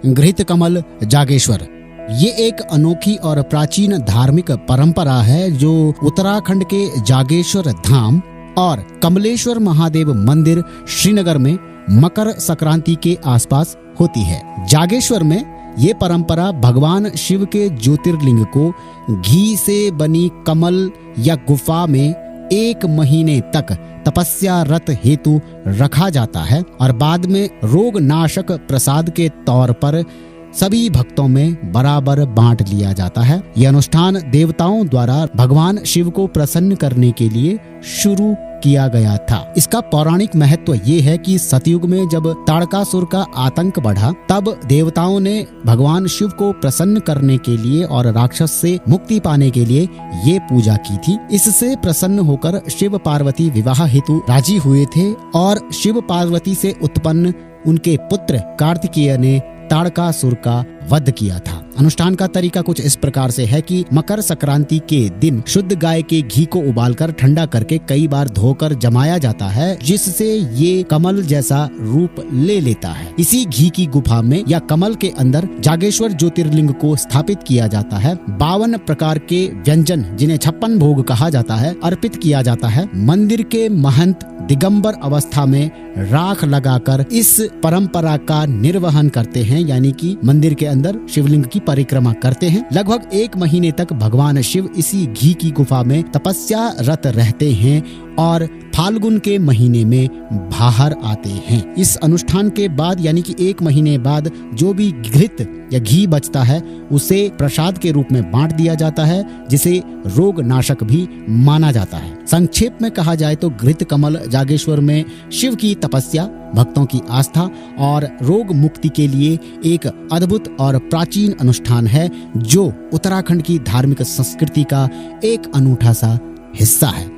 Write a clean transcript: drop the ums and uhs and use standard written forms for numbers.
घृत कमल जागेश्वर। ये एक अनोखी और प्राचीन धार्मिक परंपरा है जो उत्तराखंड के जागेश्वर धाम और कमलेश्वर महादेव मंदिर श्रीनगर में मकर संक्रांति के आसपास होती है। जागेश्वर में ये परंपरा भगवान शिव के ज्योतिर्लिंग को घी से बनी कमल या गुफा में 1 महीने तक तपस्या रत हेतु रखा जाता है और बाद में रोग नाशक प्रसाद के तौर पर सभी भक्तों में बराबर बांट लिया जाता है। यह अनुष्ठान देवताओं द्वारा भगवान शिव को प्रसन्न करने के लिए शुरू किया गया था। इसका पौराणिक महत्व ये है कि सतयुग में जब ताड़कासुर का आतंक बढ़ा तब देवताओं ने भगवान शिव को प्रसन्न करने के लिए और राक्षस से मुक्ति पाने के लिए ये पूजा की थी। इससे प्रसन्न होकर शिव पार्वती विवाह हेतु राजी हुए थे और शिव पार्वती से उत्पन्न उनके पुत्र कार्तिकेय ने ताड़कासुर का वध किया था। अनुष्ठान का तरीका कुछ इस प्रकार से है कि मकर संक्रांति के दिन शुद्ध गाय के घी को उबालकर ठंडा करके कई बार धोकर जमाया जाता है, जिससे ये कमल जैसा रूप ले लेता है। इसी घी की गुफा में या कमल के अंदर जागेश्वर ज्योतिर्लिंग को स्थापित किया जाता है। 52 प्रकार के व्यंजन, जिन्हें 56 भोग कहा जाता है, अर्पित किया जाता है। मंदिर के महंत दिगंबर अवस्था में राख लगाकर इस परंपरा का निर्वहन करते हैं, यानी कि मंदिर के अंदर शिवलिंग की परिक्रमा करते हैं। लगभग 1 महीने तक भगवान शिव इसी घी की गुफा में तपस्या रत रहते हैं और फाल्गुन के महीने में बाहर आते हैं। इस अनुष्ठान के बाद यानी कि 1 महीने बाद जो भी घृत या घी बचता है उसे प्रसाद के रूप में बांट दिया जाता है, जिसे रोग नाशक भी माना जाता है। संक्षेप में कहा जाए तो घृत कमल जागेश्वर में शिव की तपस्या, भक्तों की आस्था और रोग मुक्ति के लिए एक अद्भुत और प्राचीन अनुष्ठान है जो उत्तराखंड की धार्मिक संस्कृति का एक अनूठा सा हिस्सा है।